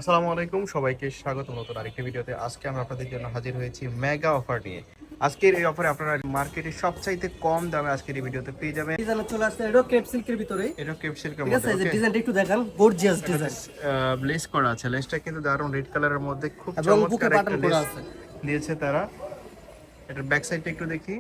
আসসালামু আলাইকুম, সবাইকে স্বাগত নতুন আরেকটি ভিডিওতে। আজকে আমরা আপনাদের জন্য হাজির হয়েছি মেগা অফার নিয়ে। আজকের এই অফারে আপনারা মার্কেটে সবচাইতে কম দামে আজকের এই ভিডিওতে পেয়ে যাবেন। ডিজাইন চলে আসছে, এটা ক্রেপ সিল্কের ভিতরে। এটা ক্রেপ সিল্কের ঠিক আছে, মধ্যে। এই যে ওকে, ডিজাইনটা একটু দেখেন, গর্জিয়াস ডিজাইন লেস করা আছে। লেসটা কিন্তু দারুণ রেড কালারের মধ্যে খুব এবং বুকে চমৎকার একটা বাটন করা লেস আছে। দিয়েছে তারা। এটার ব্যাক সাইডটা একটু দেখি।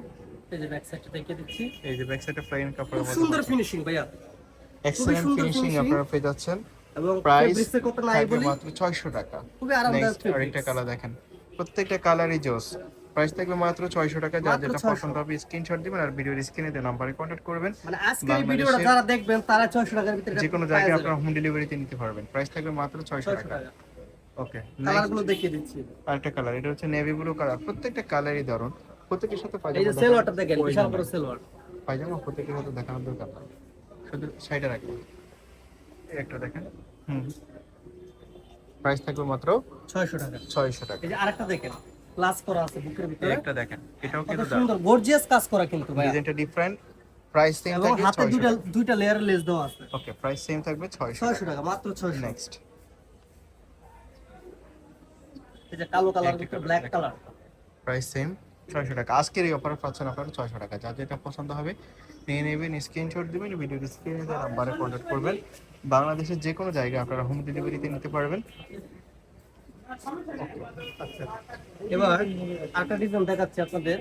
এই যে ব্যাক সাইডটা দেখিয়ে দিচ্ছি, এই যে ব্যাক সাইডটা প্লেন কাপড়ের খুব মধ্যে, সুন্দর ফিনিশিং ভাইয়া, খুবই এক্সেলেন্ট সুন্দর ফিনিশিং ফিনিশিং। আপনারা পেয়ে যাচ্ছেন। এবং প্রাইস ফেব্রিক্সের কথা নাই থাকবে বলি, মাত্র 600 টাকা। খুবই আরামদায়ক নেক্সট আরেকটা কালার দেখেন, প্রত্যেকটা কালারই জোস। প্রাইস থাকবে মাত্র 600 টাকা। যার মাত্র যেটা 600। পছন্দ হবে স্ক্রিনশট দিবেন আর ভিডিওর স্ক্রিনে দেওয়া নম্বরে কন্টাক্ট করবেন। মানে আজকের এই ভিডিওটা যারা দেখবেন তারা 600 টাকার ভিতরে যে কোনো জায়গায় আপনারা হোম ডেলিভারিতে নিতে পারবেন। প্রাইস থাকবে মাত্র 600 টাকা। ওকে, কালারগুলো দেখিয়ে দিচ্ছি। আরেকটা কালার, এটা হচ্ছে নেভি ব্লু কালার। প্রত্যেকটা কালারই দারুণ। প্রত্যেকের সাথে এই যে পায়জামা সেলওয়ারটা দেখেন, বিশাল বড় সেলওয়ার। পায়জামা প্রত্যেকের সাথে দেখানোর দরকার নাই, শুধু সাইডে রাখবেন। এই একটা দেখেন। প্রাইস থাকবে মাত্র 600 টাকা। 600 টাকা। এই যে আরেকটা দেখেন, ক্লাস করা আছে বুকের এই ভিতরে। একটা দেখেন, এটাও কত কিন্তু সুন্দর গর্জিয়াস কাজ করা কিন্তু ভাইয়া। ডিজাইনটা ডিফারেন্ট। প্রাইস সেম এবং থাকবে হাতে 600 টাকা। দুইটা লেয়ারের লেস দেওয়া আছে। ওকে, প্রাইস সেম থাকবে 600 টাকা, মাত্র 600। নেক্সট, এই যে কালো কালার একটা ভিতরে colour ব্ল্যাক দেখেন। কালার। প্রাইস সেম 600 টাকা। আজকের এই অফারে পাচ্ছেন আপনারা 600 টাকা। যার যেটা পছন্দ হবে নিয়ে নেবেন, স্ক্রিনশট দিবেন, ভিডিওর স্ক্রিনে দেওয়া নাম্বারে কন্ট্যাক্ট করবেন। বাংলাদেশের যে কোনো জায়গায় আপনারা হোম ডেলিভারিতে নিতে পারবেন। আচ্ছা, এবার আরেকটা ডিজাইন দেখাচ্ছি আপনাদের।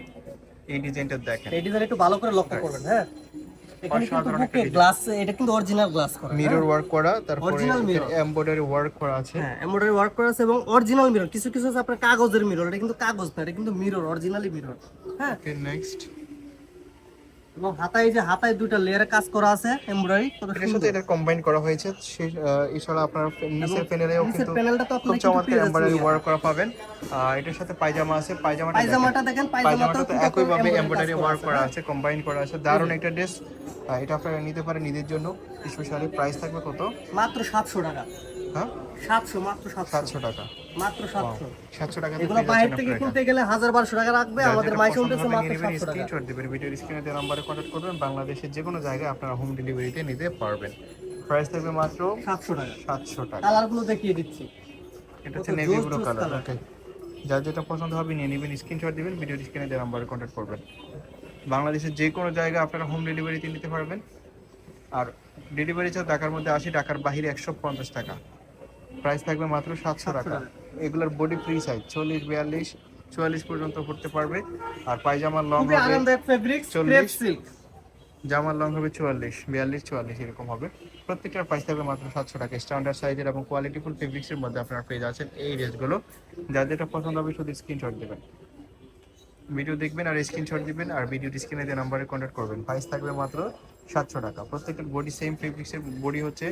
এই ডিজাইনটা দেখেন, এই ডিজাইন একটু ভালো করে লক্ষ্য করবেন। হ্যাঁ, এখানে কিন্তু অসাধারণ একটা বুকে ডিজাইন। গ্লাস, এটা কিন্তু অরিজিনাল গ্লাস করা, মিরর ওয়ার্ক করা, তারপরে অরিজিনাল মিরর। এমব্রয়ডারি ওয়ার্ক করা আছে। হ্যাঁ, এমব্রয়ডারি ওয়ার্ক করা আছে এবং অরিজিনাল মিরর। কিছু কিছু আছে আপনার কাগজের মিরর, এটা কিন্তু কাগজ না, এটা কিন্তু মিরর, অরিজিনালি মিরর। হ্যাঁ, ওকে, নেক্সট। এবং হাতায়, এই যে হাতায় দুইটা লেয়ারে কাজ করা আছে এমব্রয়ডারি, কত এটার সাথে সুন্দর। এটা কম্বাইন করা হয়েছে। এছাড়া আপনার নিচের প্যানেলেও নিচের কিন্তু প্যানেলটা তো খুব আপনারা কিন্তু চমৎকার পেয়ে এমব্রয়ডারি যাচ্ছেন। ওয়ার্ক করা পাবেন। এটার সাথে পায়জামা আছে। পায়জামাটা দেখেন, পায়জামাটা তো কিন্তু একইভাবে embroidery এমব্রয়ডারি কাজ ওয়ার্ক আছে, করা হ্যাঁ। আছে, কম্বাইন করা আছে। দারুণ একটা ড্রেস। এটা আপনারা নিতে পারেন নিজের জন্য স্পেশালি। প্রাইস থাকবে কত? মাত্র 700 টাকা। হ্যাঁ, 700, মাত্র 700। 700 টাকা। মাত্র 700। 700 টাকাতে এগুলো পেয়ে বাইরে যাচ্ছেন থেকে আপনারা। কিনতে গেলে 1000-1200 টাকা রাখবে, আমাদের মাই শুনতেছে মাত্র 700 টাকা। স্ক্রিনশট দিবেন, ভিডিওর স্ক্রিনে দেওয়া নাম্বারে কন্ট্যাক্ট করবেন। বাংলাদেশের যে কোনো জায়গায় আপনারা হোম ডেলিভারিতে নিতে পারবেন। প্রাইস থাকবে মাত্র 700 টাকা। 700 টাকা। কালারগুলো দেখিয়ে দিচ্ছি, এটা হচ্ছে নেভি ব্লু কালার। ওকে, যার যেটা পছন্দ হবে নিয়ে নেবেন, স্ক্রিনশট দিবেন, ভিডিওর স্ক্রিনে দেওয়া নাম্বারে কন্ট্যাক্ট করবেন। বাংলাদেশের যে কোনো জায়গায় আপনারা হোম ডেলিভারিতে নিতে পারবেন। আর ডেলিভারি চার্জ ঢাকার মধ্যে 80, ঢাকার বাইরে 150 টাকা। প্রাইস থাকবে মাত্র 700 টাকা। এগুলোর বডি ফ্রি সাইজ 40, 42, 44 পর্যন্ত পড়তে পারবে। আর পায়জামার লং খুবই হবে আরামদায়ক ফেব্রিক্স, 40, ক্রেপ সিল্ক। জামার লং হবে 44, 42, 44 এরকম হবে। প্রত্যেকটার প্রাইস থাকবে মাত্র 700 টাকা। স্ট্যান্ডার্ড সাইজের এবং কোয়ালিটিফুল ফেব্রিক্সের মধ্যে আপনারা পেয়ে যাচ্ছেন এই ড্রেসগুলো। যার যেটা পছন্দ হবে শুধু স্ক্রিনশট দেবেন, ভিডিও দেখবেন আর স্ক্রিনশট দিবেন, আর ভিডিও স্ক্রিনে যে নাম্বারে কন্ট্যাক্ট করবেন। প্রাইস থাকবে মাত্র 700 টাকা। প্রত্যেকটার বডি সেম ফেব্রিক্সের, বডি হচ্ছে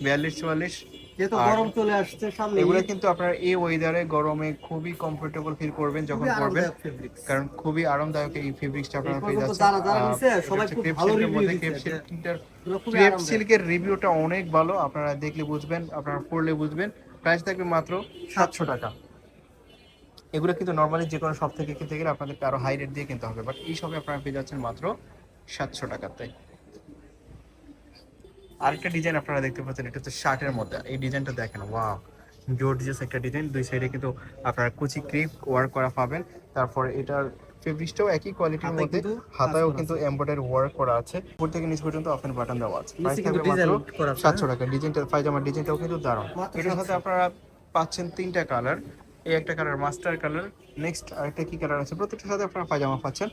42, 44। যেহেতু আর গরম চলে আসছে সামনে, এগুলো কিন্তু আপনারা এই ওয়েদারে গরমে খুবই কমফোর্টেবল ফিল করবেন যখন খুবই পরবেন, আরামদায়ক ফেব্রিক্স। কারণ খুবই আরামদায়ক এই ফেব্রিক্সটা আপনারা পেয়ে যাচ্ছেন। যারা যারা নিছে সবাই খুব ভালো রিভিউ দিয়েছে। ক্রেপ সিল্কের রিভিউটা অনেক ভালো, আপনারা দেখলে বুঝবেন, আপনারা পড়লে বুঝবেন। প্রাইস থাকবে মাত্র 700 টাকা। এগুলো কিন্তু নর্মালি যে কোনো শপ থেকে কিনতে গেলে আপনাদেরকে আরো হাই রেট দিয়ে কিনতে হবে, বাট এই শপে আপনারা পেয়ে যাচ্ছেন মাত্র 700 টাকাতে। আরেকটা ডিজাইন আপনারা দেখতে পাচ্ছেন, এটা হচ্ছে শার্টের মধ্যে। এই ডিজাইনটা দেখেন, ওয়াও, জর্জিয়াস একটা ডিজাইন। দুই সাইডে কিন্তু আপনারা কুচি ক্রিপ ওয়ার্ক করা পাবেন। তারপর এটার ফেব্রিক্সটাও একই কোয়ালিটির মধ্যে, হাতায়ও কিন্তু এমব্রয়ডারি ওয়ার্ক করা আছে। উপর থেকে নিচ পর্যন্ত ওপেন বাটন দেওয়া আছে। প্রাইস থাকবে মাত্র 700 টাকা। ডিজাইনটা, পায়জামার ডিজাইনটাও কিন্তু দারুণ। এটার সাথে আপনারা পাচ্ছেন 3টা কালার। এই একটা কালার মাস্টার কালার, নেক্সট আরেকটা কি কালার আছে, প্রত্যেকটার সাথে আপনারা পায়জামা পাচ্ছেন।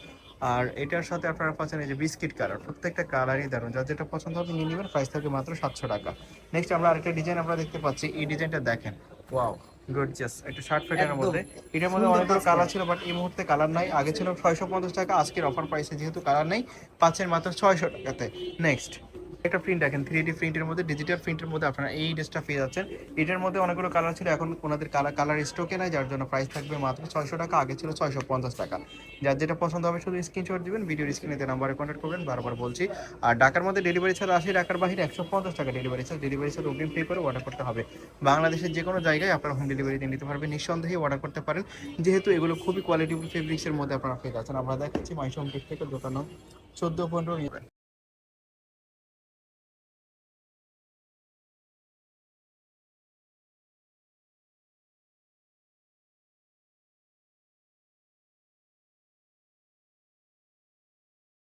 আর এটার সাথে আপনারা পাচ্ছেন এই যে বিস্কিট কালার। প্রত্যেকটা কালারই দারুণ, যার যেটা পছন্দ হবে নিয়ে নেবেন। প্রাইস থাকবে মাত্র 700 টাকা। নেক্সট আমরা আরেকটা ডিজাইন আমরা দেখতে পাচ্ছি। এই ডিজাইনটা দেখেন, ওয়াও, গর্জিয়াস একটা শার্ট প্যাটার্নের মধ্যে। এটার মধ্যে অনেকগুলো কালার ছিল, বাট এই মুহূর্তে কালার নাই। আগে ছিল 650 টাকা, আজকের অফার প্রাইসে যেহেতু কালার নেই, পাচ্ছেন মাত্র 600 টাকাতে। নেক্সট একটা প্রিন্ট দেখেন, 3D প্রিন্টের মধ্যে, ডিজিটাল প্রিন্টের মধ্যে আপনারা এই ড্রেসটা পেয়ে যাচ্ছেন। এটার মধ্যে অনেকগুলো কালার ছিল, এখন ওনাদের কালার স্টকে নাই, যার জন্য প্রাইস থাকবে মাত্র 600 টাকা। আগে ছিল 650 টাকা। যার যেটা পছন্দ হবে শুধু স্ক্রিনশট দিবেন, ভিডিওর স্ক্রিনে নাম্বারে কন্ট্যাক্ট করবেন, বারবার বলছি। আর ঢাকার মধ্যে ডেলিভারি চার্জ 80, ঢাকার বাইরে 150 টাকা ডেলিভারি চার্জ। ডেলিভারি চার্জ অগ্রিম পে করে অর্ডার করতে হবে। বাংলাদেশের যে কোনো জায়গায় আপনারা হোম ডেলিভারিতে নিতে পারবেন, নিঃসন্দেহে অর্ডার করতে পারেন, যেহেতু এগুলো খুবই কোয়ালিটিফুল ফেব্রিক্সের মধ্যে আপনারা পেয়ে যাচ্ছেন। আমরা দেখাচ্ছি মাইশো হোম টেক্স থেকে, দোকান 14-15।